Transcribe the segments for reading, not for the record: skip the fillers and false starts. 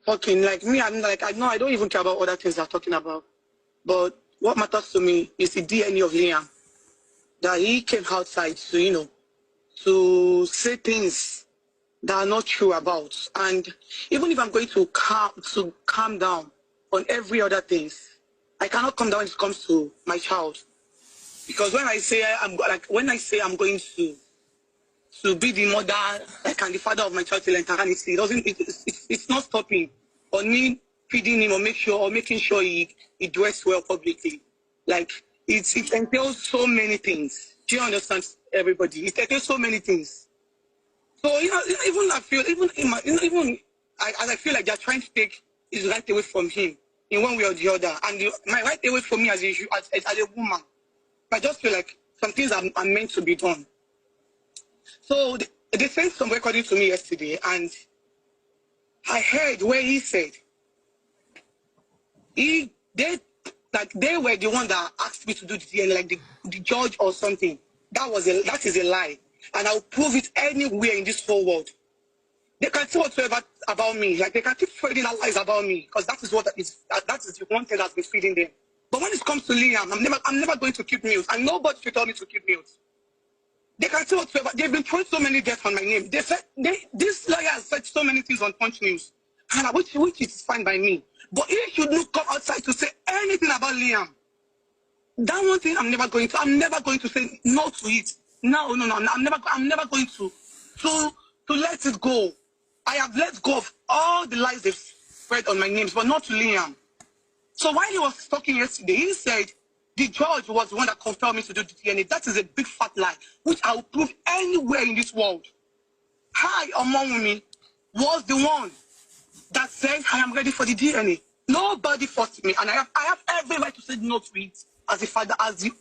talking. Like me, I'm like, I know I don't even care about other things they're talking about. But what matters to me is the DNA of Liam. That he came outside to, you know, to say things that are not true about. And even if I'm going to calm down on every other things, I cannot calm down when it comes to my child. Because when I say I'm going to be the mother, like, and the father of my child till eternity, it's not stopping on me feeding him or making sure he dressed well publicly. Like, it entails so many things. Do you understand, everybody? It entails so many things. So, you know, even I feel, as I feel like they're trying to take his right away from him in one way or the other. And my right away from me as a woman, I just feel like some things are meant to be done. So they sent some recording to me yesterday, and I heard where he said they were the one that asked me to do the DNA, like the judge or something. That is a lie, and I'll prove it anywhere in this whole world. They can say whatever about me, like they can keep spreading lies about me, because that is the one thing that's been feeding them. But when it comes to Liam, I'm never going to keep mute, and nobody should tell me to keep mute. They can say whatever. They've been throwing so many deaths on my name. They said this lawyer has said so many things on Punch News, and which is fine by me. But he should not come outside to say anything about Liam. That one thing I'm never going to say no to it. No. I'm never going to let it go. I have let go of all the lies they've spread on my names, but not to Liam. So while he was talking yesterday, he said the judge was the one that compelled me to do the DNA. That is a big fat lie, which I will prove anywhere in this world. I, among me, was the one that said I am ready for the DNA. Nobody forced me, and I have every right to say no to it as the father, as the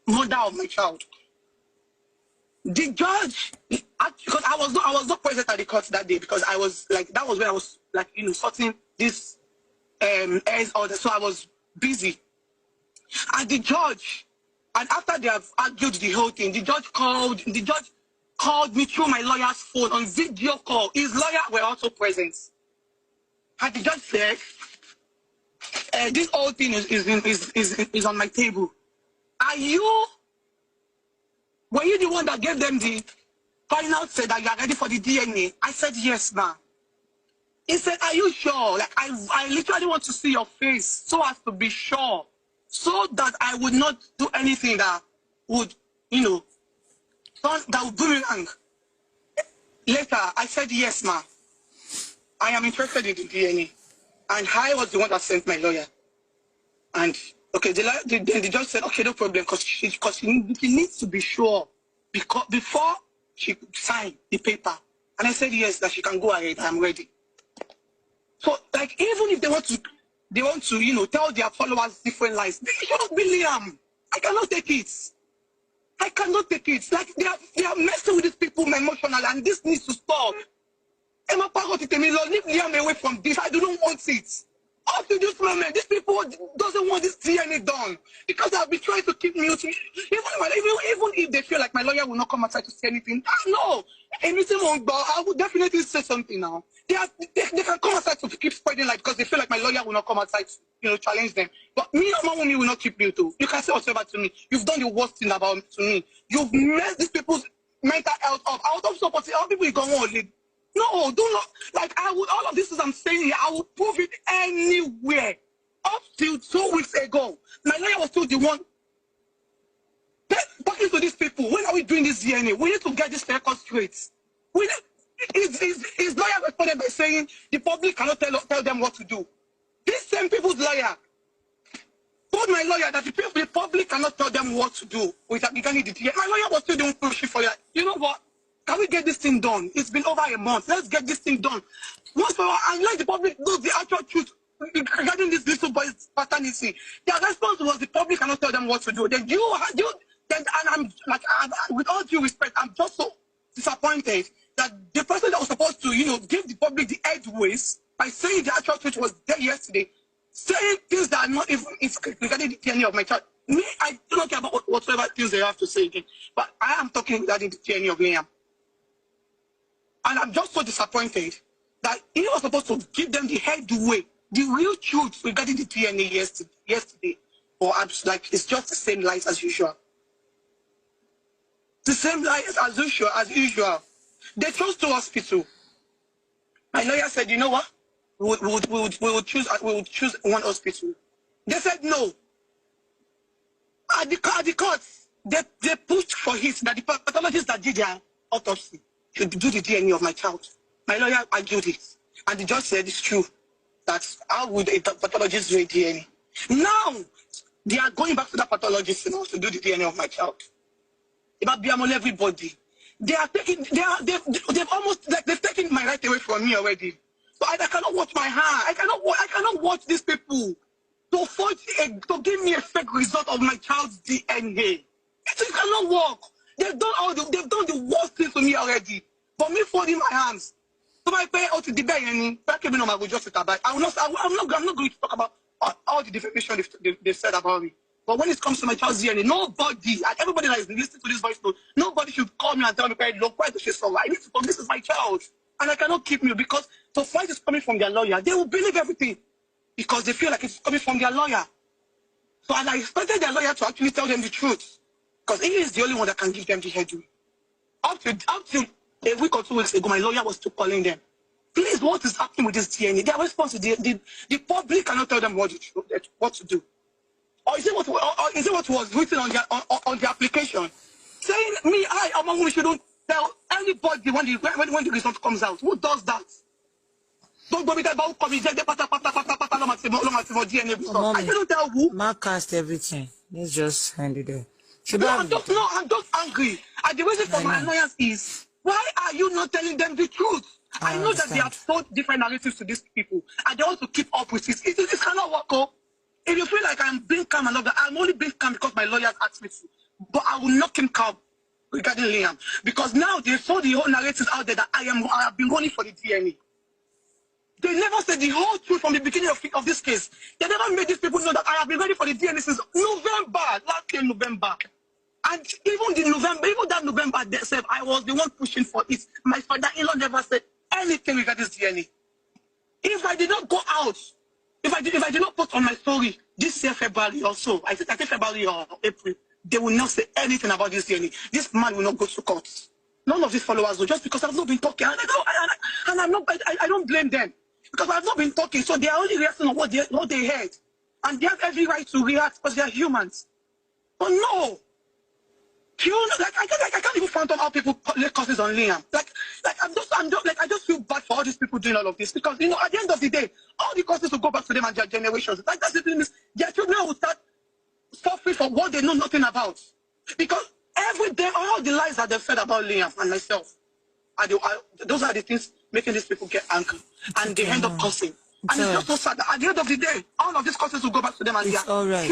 mother of my child. The judge, because I was not present at the court that day, because I was like, that was where I was like, you know, sorting this order, so I was busy. And the judge, and after they have argued the whole thing, the judge called me through my lawyer's phone on video call. His lawyer were also present. And the judge said, this whole thing is on my table. Were you the one that gave them the final say that you are ready for the DNA? I said, yes, ma'am. He said, are you sure? Like, I literally want to see your face so as to be sure, so that I would not do anything that would, you know, that would do me wrong. Later, I said, yes, ma'am. I am interested in the DNA. And I was the one that sent my lawyer. And, okay, the judge said, okay, no problem, because she needs to be sure before she signed the paper. And I said, yes, that she can go ahead, I'm ready. So, like, even if they want to, you know, tell their followers different lies, they shouldn't be Liam. I cannot take it. I cannot take it. Like, they are messing with these people emotionally, and this needs to stop. Emma Parrot, leave Liam away from this. I do not want it. Up to this moment, these people doesn't want this DNA done, because I've been trying to keep mute. Even if they feel like my lawyer will not come outside to say anything, no, anything won't. But I would definitely say something now. They can come outside to keep spreading light, because they feel like my lawyer will not come outside to, you know, challenge them. But me and my woman will not keep mute too. You can say whatever to me. You've done the worst thing to me. You've messed these people's mental health up. Out of support, all people you go on. No, do not. Like, all of this is I'm saying here, I will prove it anywhere. Up till 2 weeks ago, my lawyer was still the one talking to these people. When are we doing this DNA? We need to get this record straight. His lawyer responded by saying the public cannot tell them what to do. These same people's lawyer told my lawyer that the public cannot tell them what to do regarding the DNA. My lawyer was still doing pushing for that. You know what? Can we get this thing done? It's been over a month. Let's get this thing done. Once for all, and let the public know the actual truth regarding this little boy's paternity. Their response was the public cannot tell them what to do. Then and I'm like, with all due respect, I'm just so disappointed that the person that was supposed to, you know, give the public the edgeways by saying the actual truth was there yesterday, saying things that are not even regarding the DNA of my child. Me, I do not care about whatever things they have to say again, but I am talking regarding the DNA of Liam. And I'm just so disappointed that he was supposed to give them the headway, the real truth regarding the DNA yesterday. Or like it's just the same lies as usual. The same lies as usual. They chose to hospital. My lawyer said, you know what? We would choose one hospital. They said no. At the courts, they pushed for it that the pathologists that did their autopsy should do the DNA of my child. My lawyer argued it, and the judge said it's true. That's how would a pathologist do a DNA? Now they are going back to the pathologist now to do the DNA of my child. About Biamol, everybody. They are taking. They've almost like they've taken my right away from me already. So I cannot watch my hand. I cannot watch these people to give me a fake result of my child's DNA. It cannot work. They've done the worst thing to me already. For me folding my hands. So my pay out to the bay and I will just sit about. I'm not going to talk about all the defamation they've said about me. But when it comes to my child's DNA, nobody, and everybody that is listening to this voice note, nobody should call me and tell me, look, why does she so? I need to come. This is my child. And I cannot keep me because the fight is coming from their lawyer. They will believe everything because they feel like it's coming from their lawyer. So I expected their lawyer to actually tell them the truth because he is the only one that can give them the headway. Up to a week or 2 weeks ago, my lawyer was still calling them. Please, what is happening with this DNA? Their response is the public cannot tell them what to do. Or is it what was written on the application? Saying among we shouldn't tell anybody when the result comes out. Who does that? Don't go with that about coming there, DNA result. I don't tell who. Mark cast everything. Let's just hand it there. I'm just angry. And the reason for my annoyance is why are you not telling them the truth? I know that they have told different narratives to these people and they want to keep up with it. It cannot work out. If you feel like I'm being calm and all that, I'm only being calm because my lawyers asked me to. But I will knock him calm regarding Liam. Because now they saw the whole narratives out there that I have been running for the DNA. They never said the whole truth from the beginning of this case. They never made these people know that I have been ready for the DNA since November, last year November. And even that November themselves, I was the one pushing for it. My father-in-law never said anything regarding this DNA. If I did not go out, if I did not put on my story this year February or so, I think February or April, they will not say anything about this DNA. This man will not go to court. None of these followers will, just because I've not been talking. And I don't blame them. Because I've not been talking, so they are only reacting on what they heard. And they have every right to react because they are humans. But no. I can't even fathom how people lay curses on Liam. I just feel bad for all these people doing all of this because at the end of the day, all the curses will go back to them and their generations. That's the thing is their children will start suffering for what they know nothing about. Because every day, all the lies that they've said about Liam and myself, those are the things making these people get angry, and they end up cursing. And it's just so sad that at the end of the day, all of these curses will go back to them and their children.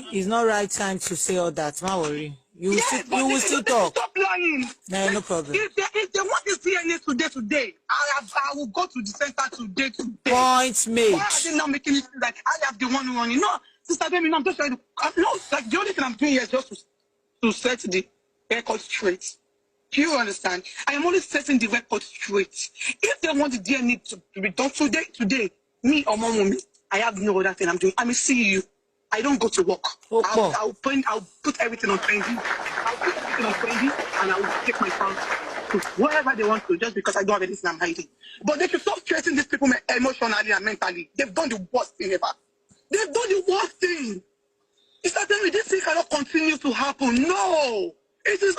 It's not right time to say all that. Don't worry. You will still talk. Stop lying. No problem. If they want this DNA today, I will go to the center today. Point made. Why are they now making it like I have the one who won? Sister Demi, I'm just trying to. The only thing I'm doing here is just to set the record straight. Do you understand? I am only setting the record straight. If they want the DNA to be done today, me or Mommy, I have no other thing I'm doing. I may see you. I don't go to work. I'll put everything on pending. And I will take my phone to wherever they want to, just because I don't have anything I'm hiding. But they should stop stressing these people emotionally and mentally. They've done the worst thing ever. They've done the worst thing. It's not telling me this thing cannot continue to happen. No. It is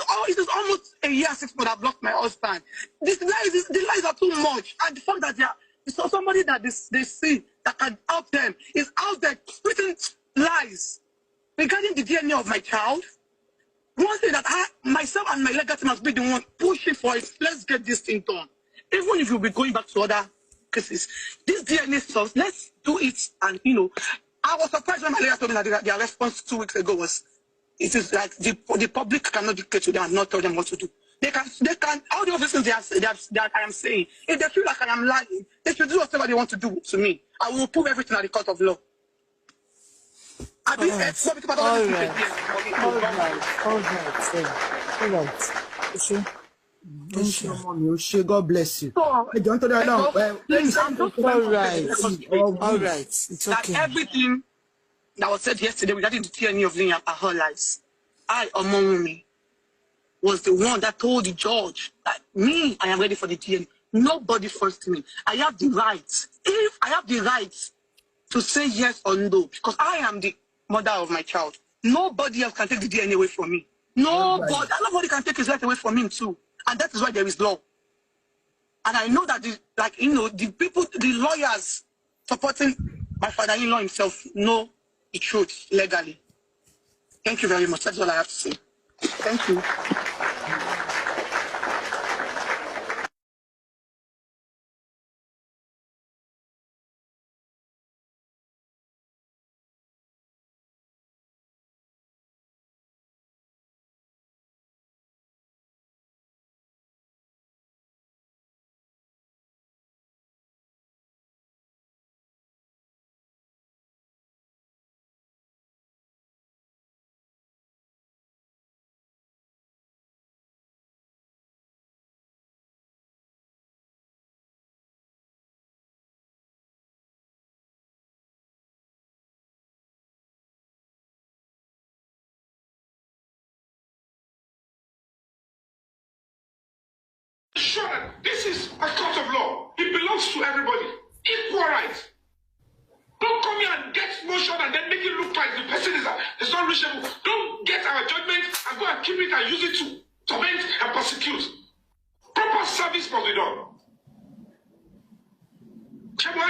almost a year, 6 months I've lost my husband. The lies are too much. And the fact that somebody that they see that can help them is out there spitting lies regarding the DNA of my child. One thing that myself and my legal team must be the one pushing for it. Let's get this thing done. Even if you'll be going back to other cases, this DNA stuff, let's do it. And I was surprised when my lawyer told me that their response 2 weeks ago was, it is like the public cannot dictate to them and not tell them what to do. They can all the other things that I am saying, if they feel like I am lying, they should do whatever they want to do to me. I will prove everything at the court of law. All right. Thank you, mommy. God bless you. So, please, I'm just all right. All right. It's okay. That everything that was said yesterday regarding the tyranny of Liam are her lies. I, among me, was the one that told the judge that me, I am ready for the DNA. Nobody forced me. I have the right. If I have the right to say yes or no, because I am the mother of my child, nobody else can take the DNA away from me. Nobody can take his life away from him too. And that is why there is law. And I know that the people, the lawyers supporting my father-in-law himself know the truth legally. Thank you very much. That's all I have to say. Thank you. Sure, this is a court of law. It belongs to everybody. Equal rights. Don't come here and get motion and then make it look like the person is not reachable. Don't get our judgment and go and keep it and use it to torment and persecute. Proper service must be done. People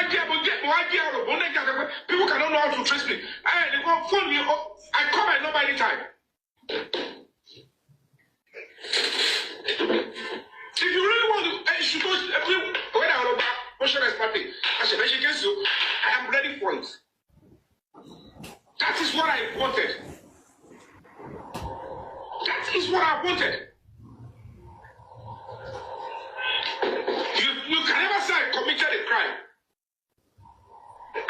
cannot know how to trace me. They go phone me. I call my number anytime. If you really want to, you should go when I will motion is party. I said, I am ready for it. That is what I wanted. That is what I wanted. You can never say I committed a crime.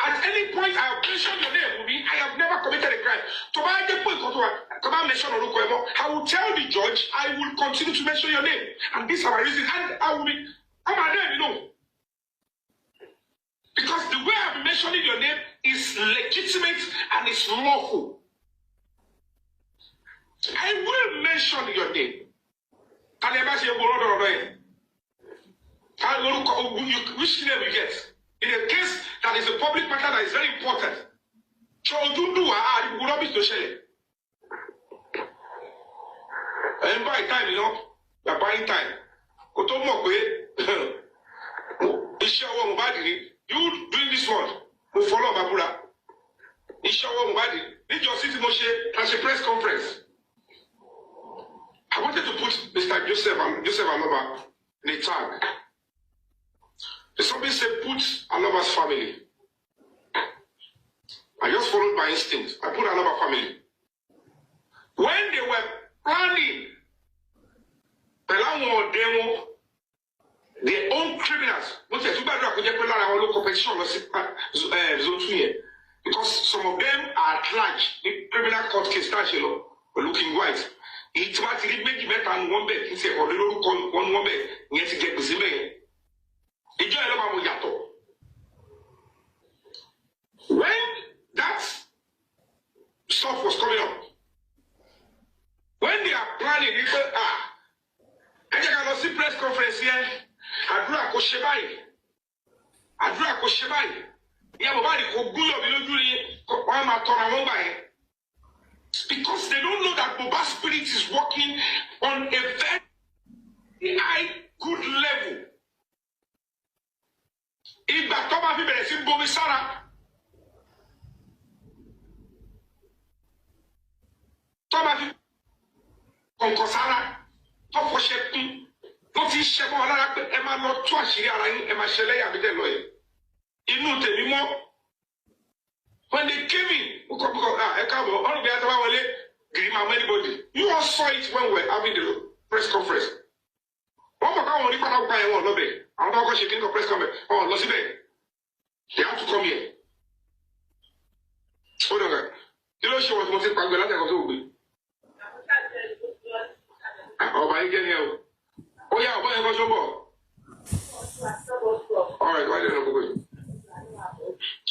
At any point I have mentioned your name, I have never committed a crime. I will tell the judge, I will continue to mention your name. And these are my reasons. And I will be, my name, Because the way I've been mentioning your name is legitimate and is lawful. I will mention your name. Which name you get? In a case that is a public matter that is very important. And buy time, you're buying time. You doing this one, we follow Babura. Inshallah, Mubadi, need your city Moshe as a press conference. I wanted to put Mr. Joseph Aloba in a tag. Somebody said put Aloba's family. I just followed my instinct. I put Aloba family. When they were planning Pelamo demo, their own criminals, because some of them are at large. The criminal court case were looking white. It's what it made you better and one bed. He said, one bed, yet to get the same. When that stuff was coming up, when they are planning, people I cannot see press conference here. Adura Koshebai. Because they don't know that Boba's spirit is working on a very high, good level. If that Toba people is in Bomisara, Toba Konkosara, Tofoshepi. Not in Shebo, Emma not twice, Emma Shelley, I be the lawyer. You know, tell me more. When they came in, you all saw it when we were having the press conference. One more time, I'm not going to the press conference. Oh, Losibe, they have to come here. Hold on, you know, she was wanting to go to the oh, by again here. Oh yeah, boy, I got your ball. All right, why didn't I go?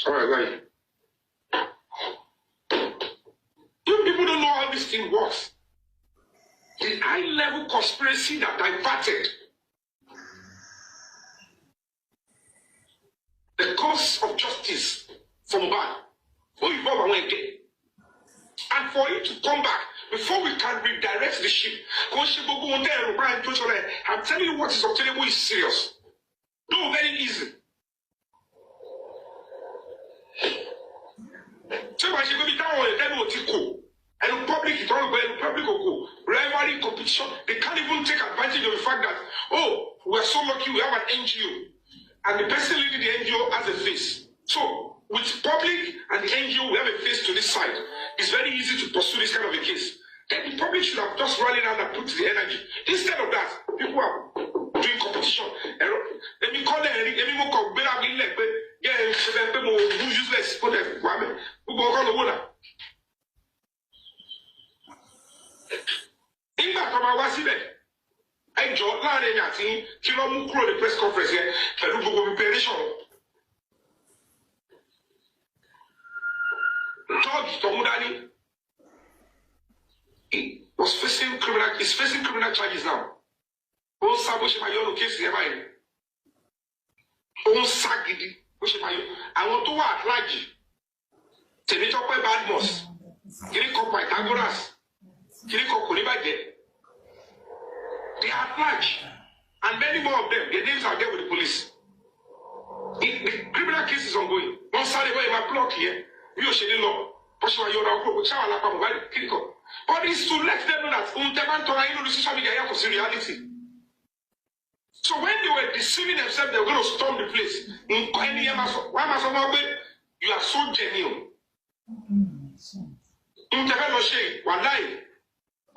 All right, right. You people don't know how this thing works. The high-level conspiracy that diverted the cause of justice from MOHBAD. And for it to come back before we can redirect the ship. I'm telling you what is obtainable is serious. No, very easy. So I should go down on the demo. And the public is all going, public will go. Rivalry, competition, they can't even take advantage of the fact that, oh, we're so lucky we have an NGO. And the person leading the NGO has a face. So, with public and the NGO, we have a face to this side. It's very easy to pursue this kind of a case. Then the public should have just rallied out and put the energy. Instead of that, people are doing competition. Let me call them, let me go better, useless, put them, who go call the water. Nígbà tó máa wá síbẹ̀, ẹjọ́ láàrin ẹ̀yà tí kí ló mú kúrò ní press conference yẹn pẹ̀lú gbogbo preparation. George Tomudani is facing criminal charges now. Ó ń sá bó ṣe máa yọ ọ́nù kéèsì yẹn báyìí. Ó ń sá gidi bó ṣe máa yọ. Àwọn tó wà at large, Tèmítọ́pẹ́ Badmus, Kìnìkan Pythagoras, Kìnìkan Kòníbàjẹ́. They are at large, and many more of them, their names are there with the police. The criminal case is ongoing. One side where my block here, we are shedding law. But it's to let them know that the social media here for reality. So when they were deceiving themselves, they were going to storm the place. You are so genuine.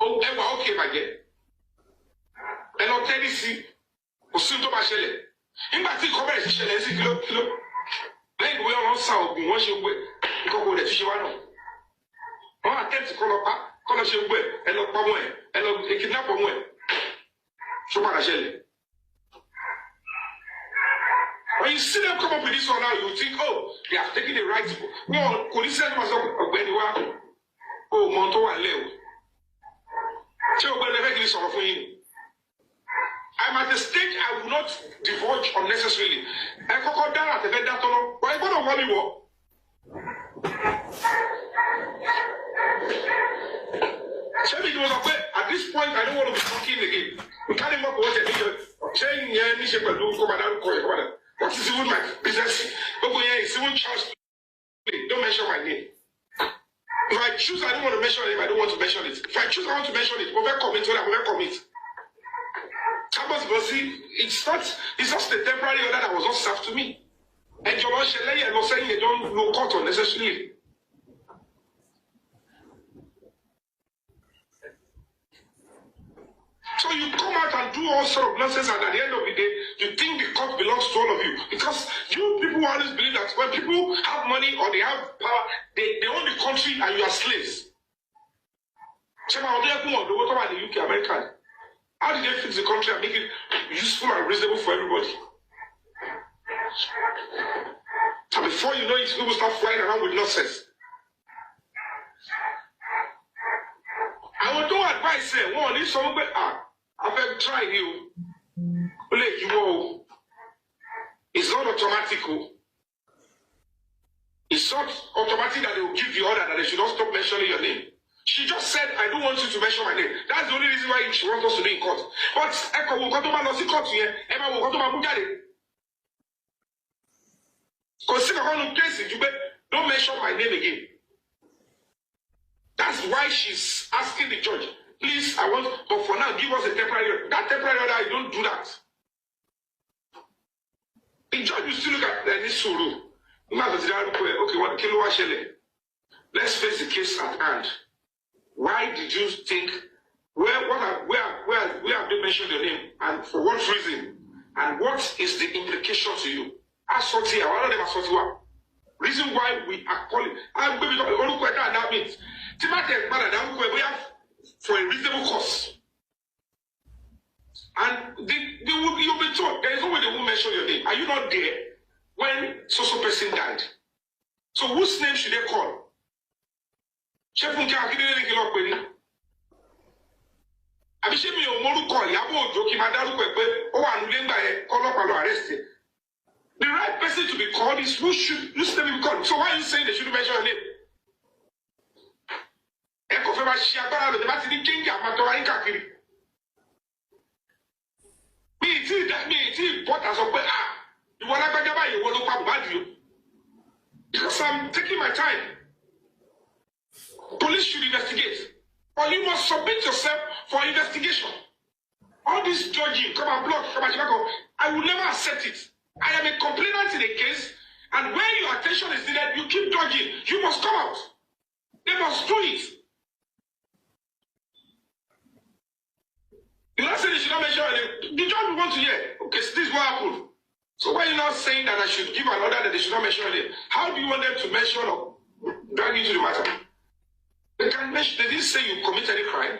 Okay, my dear. And I'll tell you, see, Osunto Bashele. In fact, he covers his shell, kilo. Then we are on south, we want you to go to Chihuahua. On attempt to call up, call us your way, and look, and look, a kidnap away. So Bashele. When you see them come up with this one now, you think, oh, they have taken the right. No, could you send myself when you are? Oh, Monto and Leo. So when they make this sort of thing. I'm at the stage I will not divulge unnecessarily. I can't go down at the bed that long. But I'm going to worry more. At this point, I don't want to be talking again. We can't even go to the saying, yeah, what is even my business? It's even chance. Don't mention my name. If I choose, I don't want to mention it. I don't want to mention it. If I choose, I want to mention it. Over commit, I will commit. It's just a temporary order that was not served to me. And you're not saying they don't know court unnecessarily. So you come out and do all sort of nonsense, and at the end of the day, you think the court belongs to all of you. Because you people always believe that when people have money or they have power, they own the country and you are slaves. The UK, American. How did they fix the country and make it useful and reasonable for everybody? And before you know it, people start flying around with nonsense. I want to advise say, one, if somebody I've tried you. It's not automatic. It's not automatic that they will give the order that they should not stop mentioning your name. She just said, I don't want you to mention my name. That's the only reason why she wants us to be in court. But Echo will come to my court here. Emma will come to my Bugatti. Consider how to place it. Don't mention my name again. That's why she's asking the judge, please, I want, but for now, give us a temporary order. That temporary order, I don't do that. The judge will still look at this suru. Okay, what kilo? Let's face the case at hand. Why did you think, where have they mentioned your name, and for what reason, and what is the implication to you? Reason why we are calling, that means, for a reasonable cause. And you'll be told, there is no way they will mention your name. Are you not there when so person died? So whose name should they call? Shefunke Akindele kí ló pè ní. Àbí ṣé mi ò mórúkọ Ìyábọ̀ Òjó kí máa dárúkọ ẹ̀ pé ó wà nílé ńgbà yẹn kọ́lọ́pàá lọ arrest him. The right person to be called is whose name be called. So why are you saying they shouldn't mention your name? Ẹ kò fẹ́ máa ṣe agbára lòdì bá ti ní kéńgì àmàtọ́ ayé káàkiri. Mi ti bọ́tà sọ pé ìwọ alágbájá báyìí ìwọ ló pa Mohbad o. Because I'm taking my time. Police should investigate. Or you must submit yourself for investigation. All this judging, come and block, come and Chicago, I will never accept it. I am a complainant in a case, and when your attention is needed, you keep judging. You must come out. They must do it. You not say they should not mention it. The judge will want to hear. Okay, so this is what happened. So why are you not saying that I should give an order that they should not mention it? How do you want them to mention or drag into the matter? They can mention, they didn't say you committed any crime.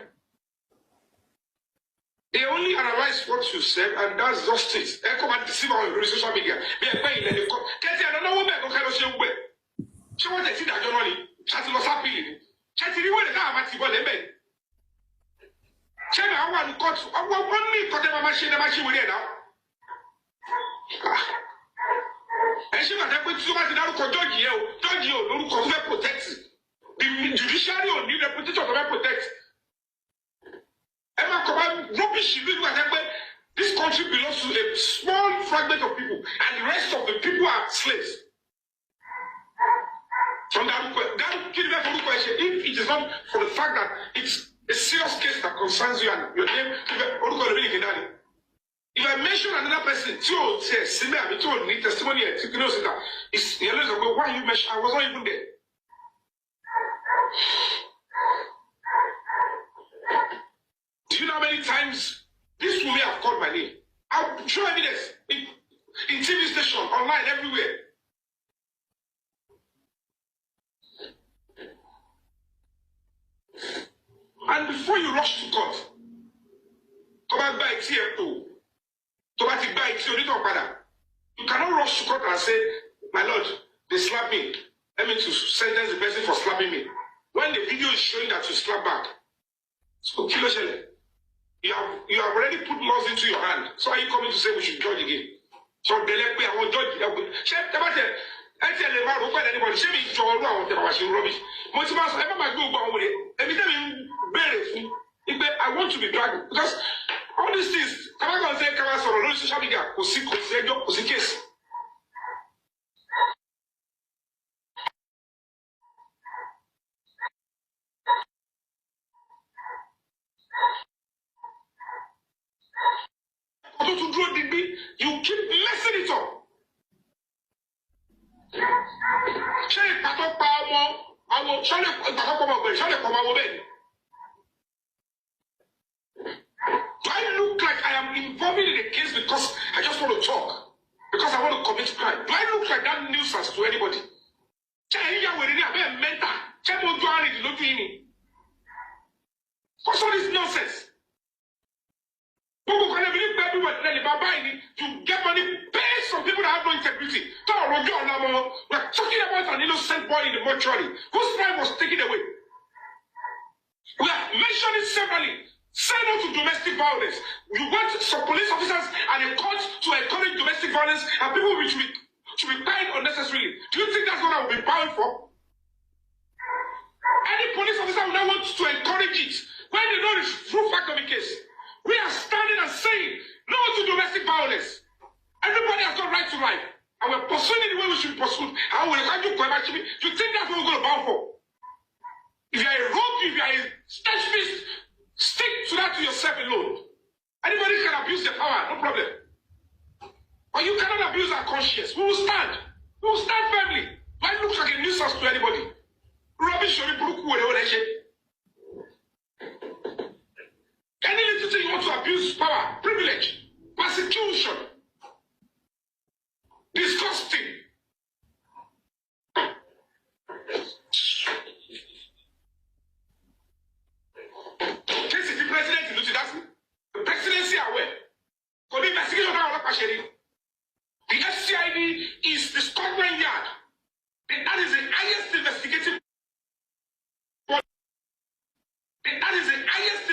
They only analyze what you said, and that's just it. They come and deceive on social media. They are paying and they come. Kẹ́tì àná náà wọ́n bẹ̀ kó kẹ́lọ́ ṣe ń gbẹ̀. Ṣé wọ́n tẹ̀ sí ìdájọ́ náà ni? Ṣáàtì lọ sápìlì ni. Ṣáàtì rí wẹ́rẹ̀ káà máa ti bọ̀ lẹ́mẹ̀. Ṣé àwọn wà ní kóòtù? Wọ́n ní ìkọ́tẹ́ máa ṣe wẹ́rẹ̀ ẹ̀ náà. Ẹ ṣe bàtẹ́ pé tí ó bá ti dárúkọ jọ́ọ̀jì yẹn o lórúkọ tó fẹ́ protect. The judiciary ò ní reputation tó fẹ́ protect. Rubbish, this country belongs to a small fragment of people, and the rest of the people are slaves. From that question, if it is not for the fact that it's a serious case that concerns you and your name, if I mention another person, need testimony, why you mention? I was not even there. Do you know how many times this woman have called my name? I'll show evidence in TV station, online, everywhere. And before you rush to court, come and buy TF2. You cannot rush to court and say, my lord, they slapped me. Let me to sentence the person for slapping me. When the video is showing that you slap back. So kilo shele. You have already put laws into your hand. So are you coming to say we should judge again? So I will judge. I want to be dragged because all these things, social media, case. You keep messing it up. Do I look like I am involved in the case because I just want to talk? Because I want to commit crime? Do I look like that nuisance to anybody? What's all this nonsense? You get money, pay some people that have no integrity. We're talking about an innocent boy in the mortuary whose life was taken away. We have mentioned it severally. Say no to domestic violence. You want some police officers and a court to encourage domestic violence, and people should be paid unnecessarily. Do you think that's what I will be bound for? Any police officer will not want to encourage it when they know the true fact of the case. We are standing and saying no to domestic violence. Everybody has got right to life. And we're pursuing it the way we should pursue. How will you think that's what we're going to bow for? If you're a rogue, if you're a specialist, stick to that to yourself alone. Anybody can abuse their power, no problem. But you cannot abuse our conscience. We will stand. We will stand firmly. Why look like a nuisance to anybody? Rubbish or any little thing you want to abuse power, privilege, persecution, disgusting. Case if the president is looking at the presidency aware. PATERNITY is the Scotland Yard. And that is the highest investigative body. And that is the highest